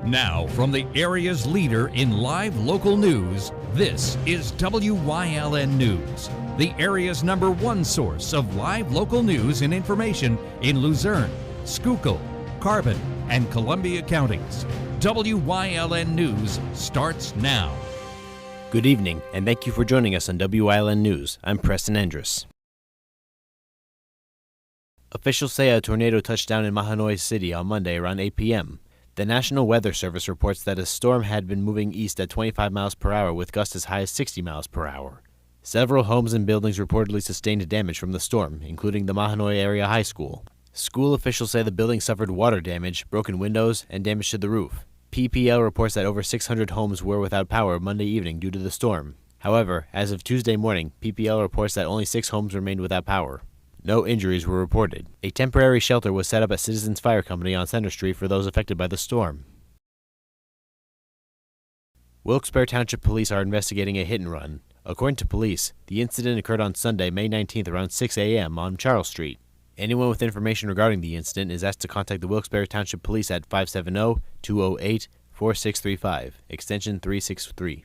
Now, from the area's leader in live local news, this is WYLN News, the area's #1 source of live local news and information in Luzerne, Schuylkill, Carbon, and Columbia counties. WYLN News starts now. Good evening, and thank you for joining us on WYLN News. I'm Preston Andrus. Officials say a tornado touched down in Mahanoy City on Monday around 8 p.m. The National Weather Service reports that a storm had been moving east at 25 miles per hour with gusts as high as 60 miles per hour. Several homes and buildings reportedly sustained damage from the storm, including the Mahanoy Area High School. School officials say the building suffered water damage, broken windows, and damage to the roof. PPL reports that over 600 homes were without power Monday evening due to the storm. However, as of Tuesday morning, PPL reports that only 6 homes remained without power. No injuries were reported. A temporary shelter was set up at Citizens Fire Company on Center Street for those affected by the storm. Wilkes-Barre Township Police are investigating a hit-and-run. According to police, the incident occurred on Sunday, May 19th around 6 a.m. on Charles Street. Anyone with information regarding the incident is asked to contact the Wilkes-Barre Township Police at 570-208-4635, extension 363.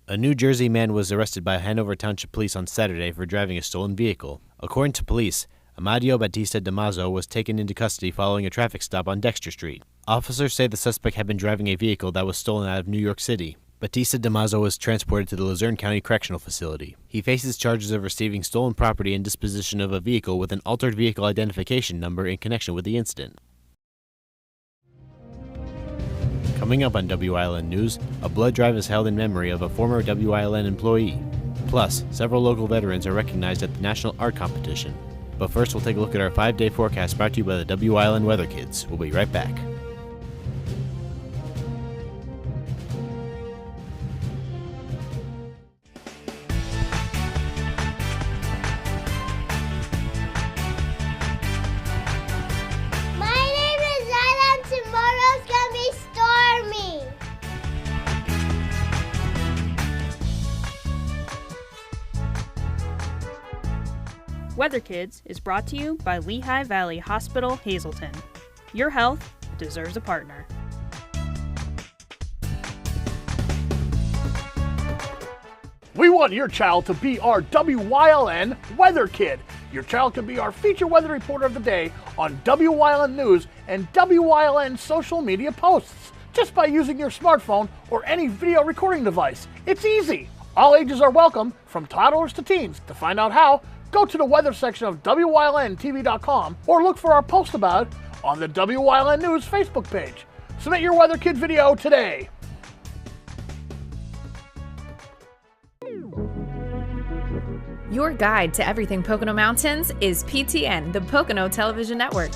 A New Jersey man was arrested by Hanover Township Police on Saturday for driving a stolen vehicle. According to police, Amadio Batista Damaso was taken into custody following a traffic stop on Dexter Street. Officers say the suspect had been driving a vehicle that was stolen out of New York City. Batista Damaso was transported to the Luzerne County Correctional Facility. He faces charges of receiving stolen property and disposition of a vehicle with an altered vehicle identification number in connection with the incident. Coming up on WYLN News, a blood drive is held in memory of a former WYLN employee. Plus, several local veterans are recognized at the National Art Competition. But first, we'll take a look at our 5-day forecast brought to you by the WYLN Weather Kids. We'll be right back. Weather Kids is brought to you by Lehigh Valley Hospital, Hazleton. Your health deserves a partner. We want your child to be our WYLN Weather Kid. Your child can be our feature weather reporter of the day on WYLN News and WYLN social media posts just by using your smartphone or any video recording device. It's easy. All ages are welcome, from toddlers to teens. To find out how, go to the weather section of WYLNTV.com or look for our post about it on the WYLN News Facebook page. Submit your Weather Kid video today. Your guide to everything Pocono Mountains is PTN, the Pocono Television Network.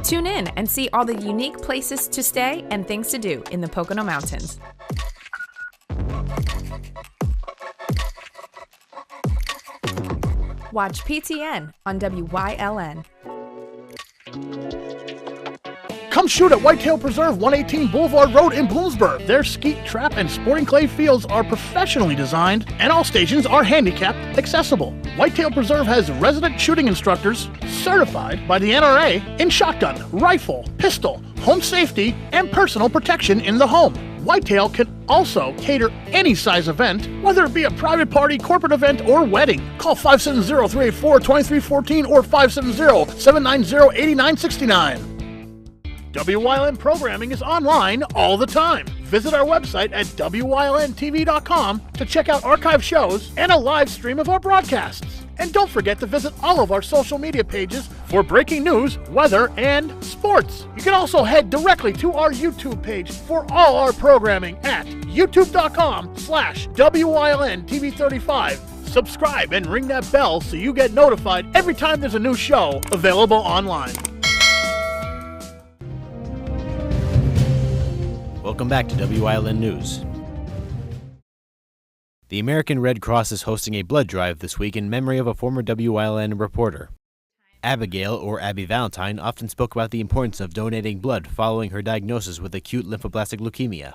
Tune in and see all the unique places to stay and things to do in the Pocono Mountains. Watch PTN on WYLN. Come shoot at Whitetail Preserve, 118 Boulevard Road in Bloomsburg. Their skeet, trap, and sporting clay fields are professionally designed, and all stations are handicap accessible. Whitetail Preserve has resident shooting instructors certified by the NRA in shotgun, rifle, pistol, home safety, and personal protection in the home. Whitetail can also cater any size event, whether it be a private party, corporate event, or wedding. Call 570-384-2314 or 570-790-8969. WYLN programming is online all the time. Visit our website at WYLNTV.com to check out archive shows and a live stream of our broadcasts. And don't forget to visit all of our social media pages for breaking news, weather, and sports. You can also head directly to our YouTube page for all our programming at youtube.com/WYLNTV35. Subscribe and ring that bell so you get notified every time there's a new show available online. Welcome back to WYLN News. The American Red Cross is hosting a blood drive this week in memory of a former WYLN reporter. Abigail, or Abby Valentine, often spoke about the importance of donating blood following her diagnosis with acute lymphoblastic leukemia.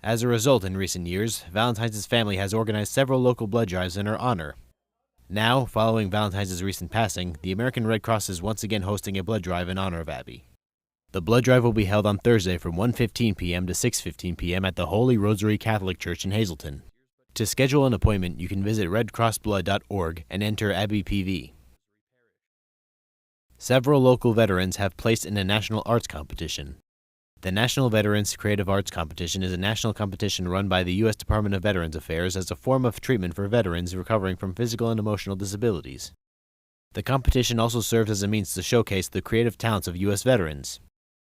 As a result, in recent years, Valentine's family has organized several local blood drives in her honor. Now, following Valentine's' recent passing, the American Red Cross is once again hosting a blood drive in honor of Abby. The blood drive will be held on Thursday from 1:15 p.m. to 6:15 p.m. at the Holy Rosary Catholic Church in Hazleton. To schedule an appointment, you can visit redcrossblood.org and enter ABBY-PV. Several local veterans have placed in a national arts competition. The National Veterans Creative Arts Competition is a national competition run by the U.S. Department of Veterans Affairs as a form of treatment for veterans recovering from physical and emotional disabilities. The competition also serves as a means to showcase the creative talents of U.S. veterans.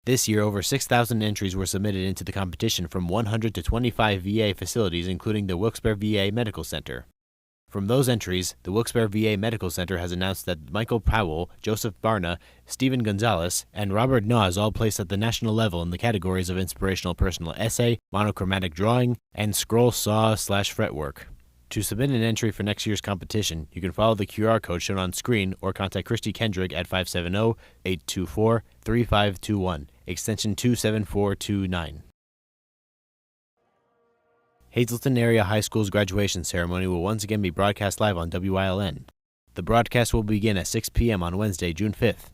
This year, over 6,000 entries were submitted into the competition from 100 to 25 VA facilities, including the Wilkes-Barre VA Medical Center. From those entries, the Wilkes-Barre VA Medical Center has announced that Michael Powell, Joseph Barna, Stephen Gonzalez, and Robert Nas all placed at the national level in the categories of inspirational personal essay, monochromatic drawing, and scroll saw/fretwork. To submit an entry for next year's competition, you can follow the QR code shown on screen or contact Christy Kendrick at 570-824-3521, extension 27429. Hazleton Area High School's graduation ceremony will once again be broadcast live on WYLN. The broadcast will begin at 6 p.m. on Wednesday, June 5th.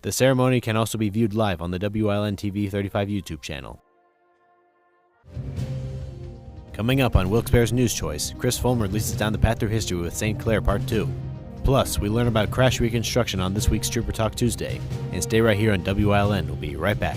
The ceremony can also be viewed live on the WYLN TV 35 YouTube channel. Coming up on Wilkes-Barre's News Choice, Chris Fulmer leads us down the path through history with St. Clair Part 2. Plus, we learn about crash reconstruction on this week's Trooper Talk Tuesday. And stay right here on WYLN. We'll be right back.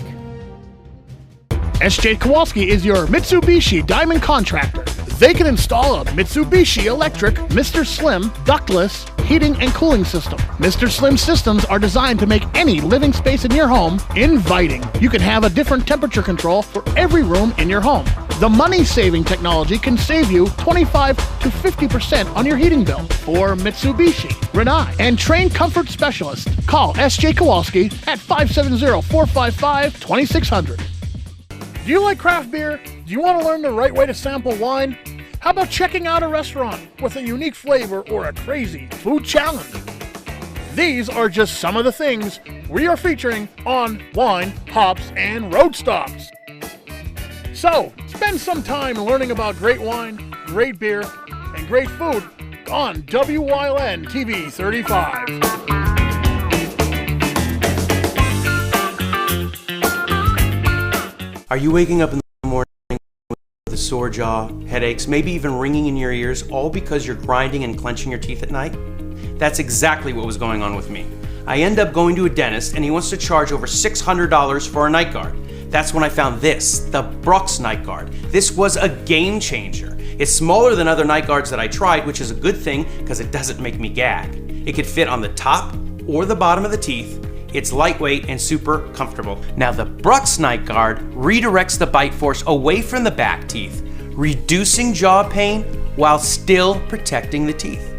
SJ Kowalski is your Mitsubishi Diamond contractor. They can install a Mitsubishi electric Mr. Slim ductless heating and cooling system. Mr. Slim systems are designed to make any living space in your home inviting. You can have a different temperature control for every room in your home. The money-saving technology can save you 25 to 50% on your heating bill. For Mitsubishi, Rinnai, and trained comfort specialists, call SJ Kowalski at 570-455-2600. Do you like craft beer? Do you want to learn the right way to sample wine? How about checking out a restaurant with a unique flavor or a crazy food challenge? These are just some of the things we are featuring on Wine, Hops, and Road Stops. So, spend some time learning about great wine, great beer, and great food on WYLN TV 35. Are you waking up in the morning with a sore jaw, headaches, maybe even ringing in your ears, all because you're grinding and clenching your teeth at night? That's exactly what was going on with me. I end up going to a dentist and he wants to charge over $600 for a night guard. That's when I found this, the Brux night guard. This was a game changer. It's smaller than other night guards that I tried, which is a good thing because it doesn't make me gag. It could fit on the top or the bottom of the teeth. It's lightweight and super comfortable. Now the Brux Night Guard redirects the bite force away from the back teeth, reducing jaw pain while still protecting the teeth.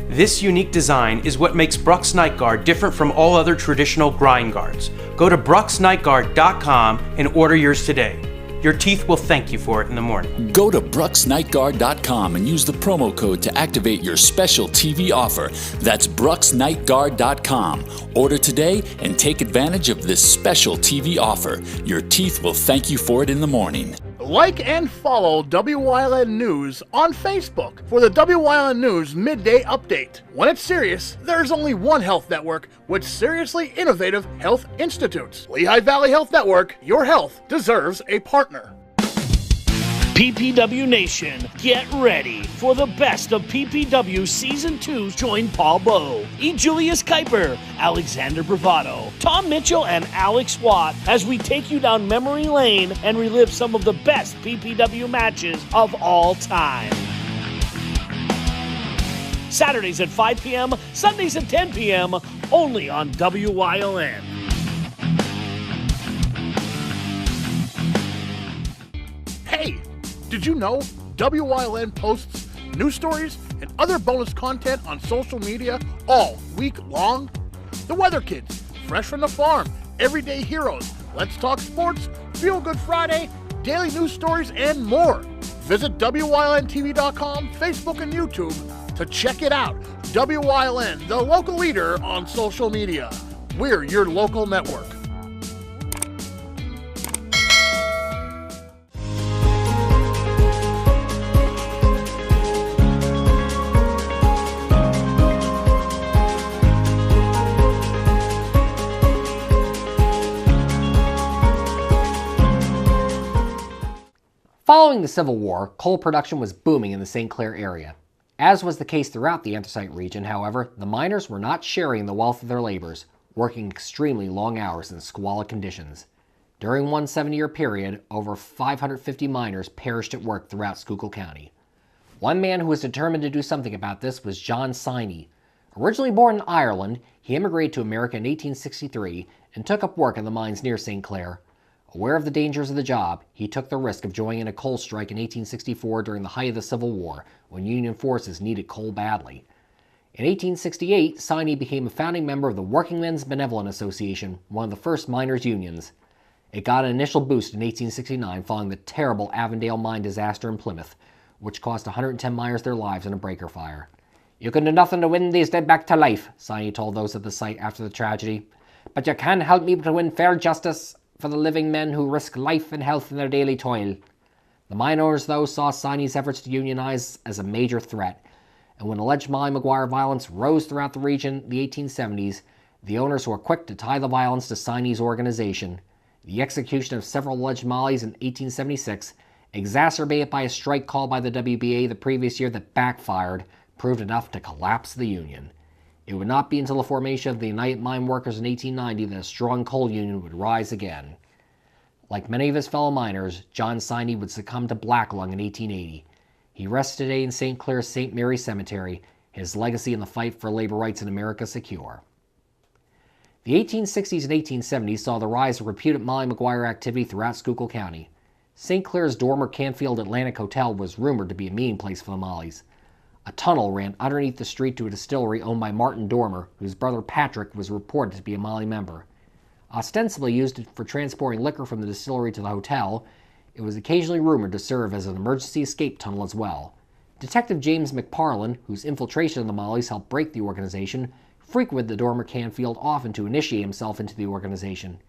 This unique design is what makes Brux Night Guard different from all other traditional grind guards. Go to bruxnightguard.com and order yours today. Your teeth will thank you for it in the morning. Go to bruxnightguard.com and use the promo code to activate your special TV offer. That's bruxnightguard.com. Order today and take advantage of this special TV offer. Your teeth will thank you for it in the morning. Like and follow WYLN News on Facebook for the WYLN News Midday Update. When it's serious, there's only one health network with seriously innovative health institutes. Lehigh Valley Health Network, your health deserves a partner. PPW Nation, get ready for the best of PPW Season 2. Join Paul Bowe, E. Julius Kuiper, Alexander Bravado, Tom Mitchell, and Alex Watt as we take you down memory lane and relive some of the best PPW matches of all time. Saturdays at 5 p.m., Sundays at 10 p.m., only on WYLN. Hey! Did you know WYLN posts news stories and other bonus content on social media all week long? The Weather Kids, Fresh from the Farm, Everyday Heroes, Let's Talk Sports, Feel Good Friday, daily news stories, and more. Visit WYLNTV.com, Facebook, and YouTube to check it out. WYLN, the local leader on social media. We're your local network. Following the Civil War, coal production was booming in the St. Clair area. As was the case throughout the anthracite region, however, the miners were not sharing the wealth of their labors, working extremely long hours in squalid conditions. During one 7-year period, over 550 miners perished at work throughout Schuylkill County. One man who was determined to do something about this was John Siney. Originally born in Ireland, he immigrated to America in 1863 and took up work in the mines near St. Clair. Aware of the dangers of the job, he took the risk of joining a coal strike in 1864 during the height of the Civil War, when Union forces needed coal badly. In 1868, Siney became a founding member of the Working Men's Benevolent Association, one of the first miners' unions. It got an initial boost in 1869 following the terrible Avondale mine disaster in Plymouth, which cost 110 miners their lives in a breaker fire. "You can do nothing to win these dead back to life," Siney told those at the site after the tragedy. "But you can help me to win fair justice for the living men who risk life and health in their daily toil." The mine owners, though, saw Siney's efforts to unionize as a major threat, and when alleged Molly Maguire violence rose throughout the region in the 1870s, the owners were quick to tie the violence to Siney's organization. The execution of several alleged Mollies in 1876, exacerbated by a strike called by the WBA the previous year that backfired, proved enough to collapse the union. It would not be until the formation of the United Mine Workers in 1890 that a strong coal union would rise again. Like many of his fellow miners, John Siney would succumb to black lung in 1880. He rests today in St. Clair's St. Mary Cemetery, his legacy in the fight for labor rights in America secure. The 1860s and 1870s saw the rise of reputed Molly Maguire activity throughout Schuylkill County. St. Clair's Dormer Canfield Atlantic Hotel was rumored to be a meeting place for the Mollies. A tunnel ran underneath the street to a distillery owned by Martin Dormer, whose brother Patrick was reported to be a Molly member. Ostensibly used for transporting liquor from the distillery to the hotel, it was occasionally rumored to serve as an emergency escape tunnel as well. Detective James McParlin, whose infiltration of the Mollies helped break the organization, frequented the Dormer Canfield often to initiate himself into the organization.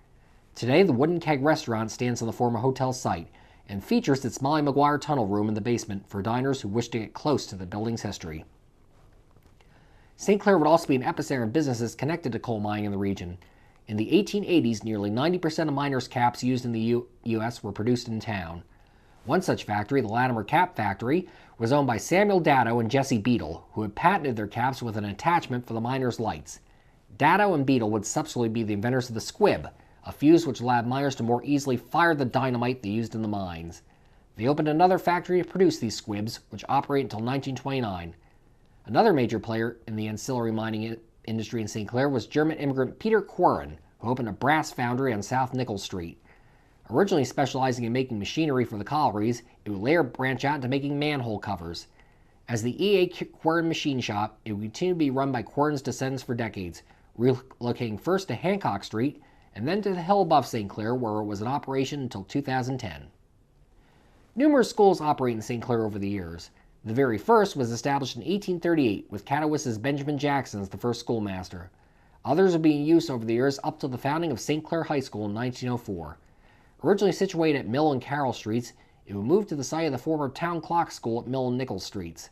Today, the Wooden Keg restaurant stands on the former hotel site and features its Molly Maguire tunnel room in the basement for diners who wish to get close to the building's history. St. Clair would also be an epicenter of businesses connected to coal mining in the region. In the 1880s, nearly 90% of miners' caps used in the U.S. were produced in town. One such factory, the Latimer Cap Factory, was owned by Samuel Datto and Jesse Beadle, who had patented their caps with an attachment for the miners' lights. Datto and Beadle would subsequently be the inventors of the squib, a fuse which allowed miners to more easily fire the dynamite they used in the mines. They opened another factory to produce these squibs, which operated until 1929. Another major player in the ancillary mining industry in St. Clair was German immigrant Peter Queren, who opened a brass foundry on South Nichols Street. Originally specializing in making machinery for the collieries, it would later branch out into making manhole covers. As the E.A. Queren Machine Shop, it would continue to be run by Queren's descendants for decades, relocating first to Hancock Street and then to the hill above St. Clair, where it was in operation until 2010. Numerous schools operate in St. Clair over the years. The very first was established in 1838 with Catawiss's Benjamin Jackson as the first schoolmaster. Others are being used over the years up to the founding of St. Clair High School in 1904. Originally situated at Mill and Carroll Streets, it would move to the site of the former Town Clock School at Mill and Nichols Streets.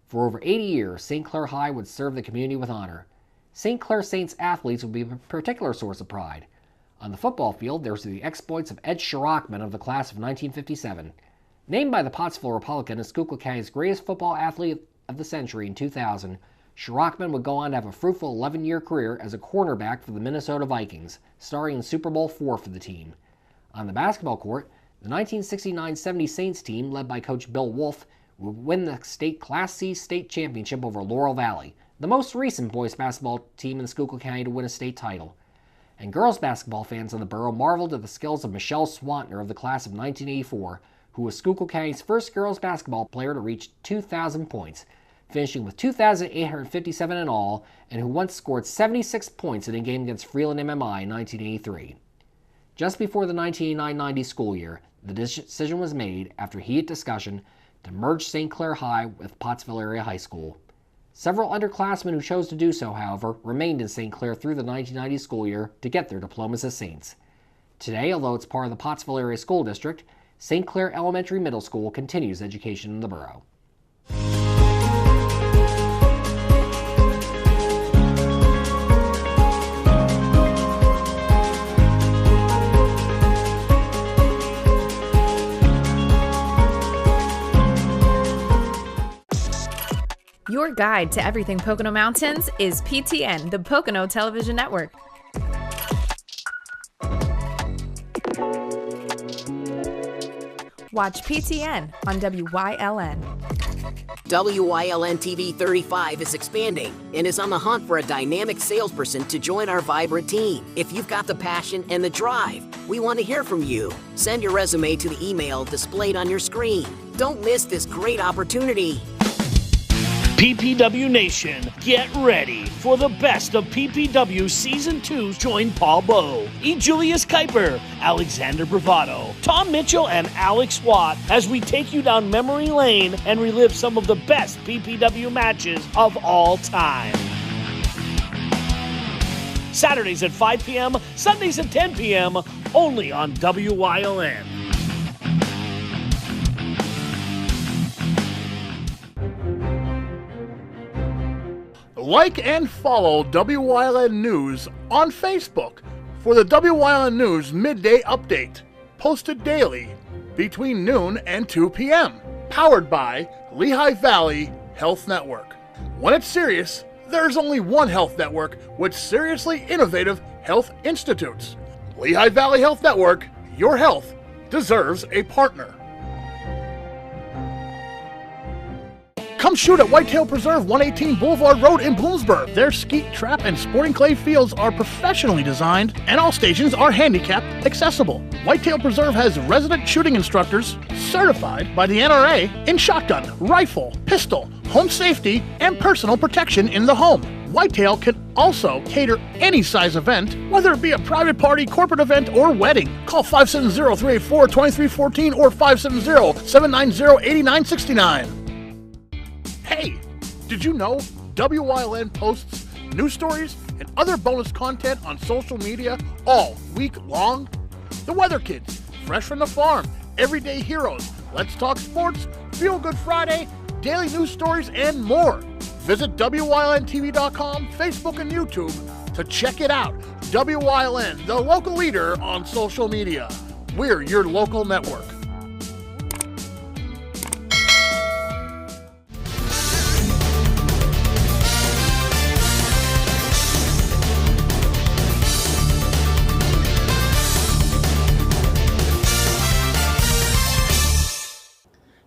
For over 80 years, St. Clair High would serve the community with honor. St. Clair Saints athletes would be a particular source of pride. On the football field, there was the exploits of Ed Shirachman of the class of 1957. Named by the Pottsville Republican as Schuylkill County's greatest football athlete of the century in 2000, Shirachman would go on to have a fruitful 11-year career as a cornerback for the Minnesota Vikings, starring in Super Bowl IV for the team. On the basketball court, the 1969-70 Saints team, led by Coach Bill Wolf, would win the state Class C state championship over Laurel Valley, the most recent boys basketball team in Schuylkill County to win a state title. And girls basketball fans in the borough marveled at the skills of Michelle Swantner of the class of 1984, who was Schuylkill County's first girls basketball player to reach 2,000 points, finishing with 2,857 in all, and who once scored 76 points in a game against Freeland MMI in 1983. Just before the 1989-90 school year, the decision was made, after heated discussion, to merge St. Clair High with Pottsville Area High School. Several underclassmen who chose to do so, however, remained in St. Clair through the 1990 school year to get their diplomas as Saints. Today, although it's part of the Pottsville Area School District, St. Clair Elementary Middle School continues education in the borough. Your guide to everything Pocono Mountains is PTN, the Pocono Television Network. Watch PTN on WYLN. WYLN TV 35 is expanding and is on the hunt for a dynamic salesperson to join our vibrant team. If you've got the passion and the drive, we want to hear from you. Send your resume to the email displayed on your screen. Don't miss this great opportunity. PPW Nation, get ready for the best of PPW Season 2. Join Paul Bowe, E. Julius Kuiper, Alexander Bravado, Tom Mitchell, and Alex Watt as we take you down memory lane and relive some of the best PPW matches of all time. Saturdays at 5 p.m., Sundays at 10 p.m., only on WYLN. Like and follow WYLN News on Facebook for the WYLN News Midday Update, posted daily between noon and 2 p.m., powered by Lehigh Valley Health Network. When it's serious, there's only one health network with seriously innovative health institutes. Lehigh Valley Health Network, your health deserves a partner. Come shoot at Whitetail Preserve, 118 Boulevard Road in Bloomsburg. Their skeet, trap, and sporting clay fields are professionally designed, and all stations are handicapped accessible. Whitetail Preserve has resident shooting instructors certified by the NRA in shotgun, rifle, pistol, home safety, and personal protection in the home. Whitetail can also cater any size event, whether it be a private party, corporate event, or wedding. Call 570-384-2314 or 570-790-8969. Hey, did you know WYLN posts news stories and other bonus content on social media all week long? The Weather Kids, Fresh from the Farm, Everyday Heroes, Let's Talk Sports, Feel Good Friday, daily news stories, and more. Visit WYLNTV.com, Facebook, and YouTube to check it out. WYLN, the local leader on social media. We're your local network.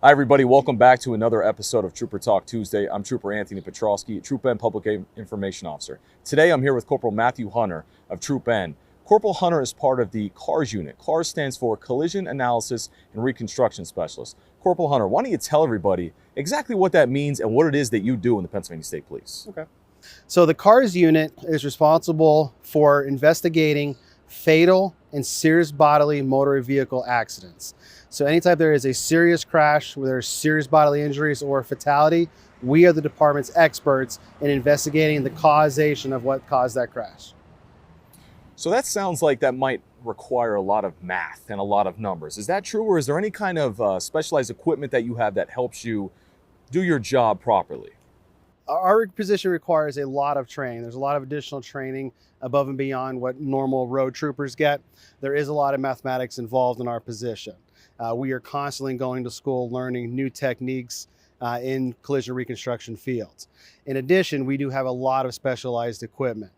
Hi everybody, welcome back to another episode of Trooper Talk Tuesday. I'm Trooper Anthony Petrosky, Troop N Public Information Officer. Today I'm here with Corporal Matthew Hunter of Troop N. Corporal Hunter is part of the CARS unit. CARS stands for Collision Analysis and Reconstruction Specialist. Corporal Hunter, why don't you tell everybody exactly what that means and what it is that you do in the Pennsylvania State Police? Okay. So the CARS unit is responsible for investigating fatal and serious bodily motor vehicle accidents. So anytime there is a serious crash where there's serious bodily injuries or fatality, we are the department's experts in investigating the causation of what caused that crash. So that sounds like that might require a lot of math and a lot of numbers. Is that true, or is there any kind of specialized equipment that you have that helps you do your job properly? Our position requires a lot of training. There's a lot of additional training above and beyond what normal road troopers get. There is a lot of mathematics involved in our position. We are constantly going to school learning new techniques in collision reconstruction fields. In addition, we do have a lot of specialized equipment.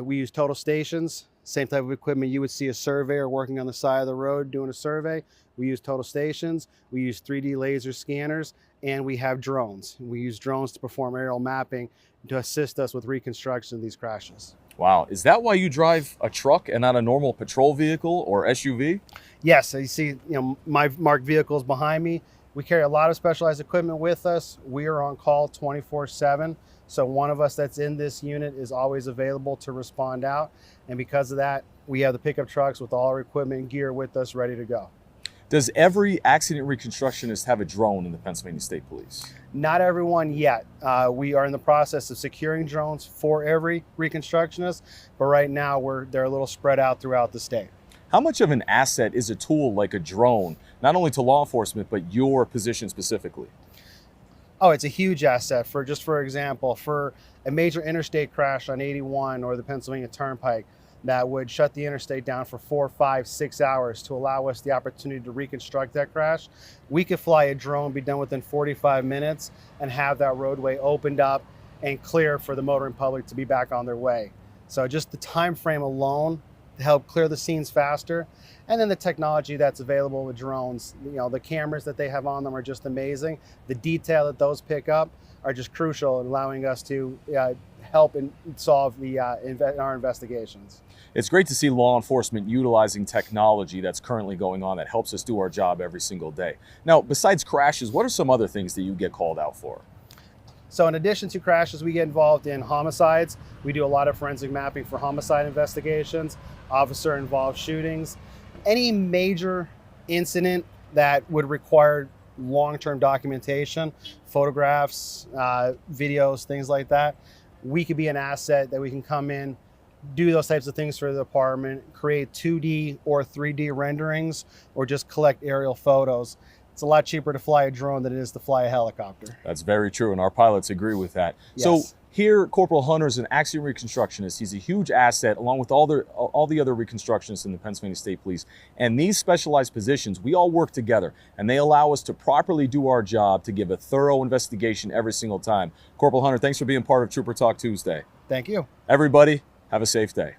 We use total stations, same type of equipment you would see a surveyor working on the side of the road doing a survey. We use total stations, we use 3D laser scanners, and we have drones. We use drones to perform aerial mapping to assist us with reconstruction of these crashes. Wow, is that why you drive a truck and not a normal patrol vehicle or SUV? Yes, so you see, my marked vehicles behind me. We carry a lot of specialized equipment with us. We are on call 24/7. So one of us that's in this unit is always available to respond out. And because of that, we have the pickup trucks with all our equipment and gear with us ready to go. Does every accident reconstructionist have a drone in the Pennsylvania State Police? Not everyone yet. We are in the process of securing drones for every reconstructionist, but right now they're a little spread out throughout the state. How much of an asset is a tool like a drone, not only to law enforcement, but your position specifically? Oh, it's a huge asset. For example, for a major interstate crash on 81 or the Pennsylvania Turnpike, that would shut the interstate down for 4, 5, 6 hours to allow us the opportunity to reconstruct that crash. We could fly a drone, be done within 45 minutes, and have that roadway opened up and clear for the motoring public to be back on their way. So just the time frame alone to help clear the scenes faster. And then the technology that's available with drones, the cameras that they have on them are just amazing. The detail that those pick up are just crucial in allowing us to help and solve our investigations. It's great to see law enforcement utilizing technology that's currently going on that helps us do our job every single day. Now, besides crashes, what are some other things that you get called out for? So in addition to crashes, we get involved in homicides. We do a lot of forensic mapping for homicide investigations, officer-involved shootings. Any major incident that would require long-term documentation, photographs, videos, things like that, we could be an asset that we can come in, do those types of things for the department, create 2D or 3D renderings, or just collect aerial photos. It's a lot cheaper to fly a drone than it is to fly a helicopter. That's very true, and our pilots agree with that. Yes. So here, Corporal Hunter is an accident reconstructionist. He's a huge asset, along with all the other reconstructionists in the Pennsylvania State Police. And these specialized positions, we all work together, and they allow us to properly do our job to give a thorough investigation every single time. Corporal Hunter, thanks for being part of Trooper Talk Tuesday. Thank you. Everybody, have a safe day.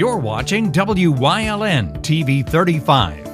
You're watching WYLN TV 35,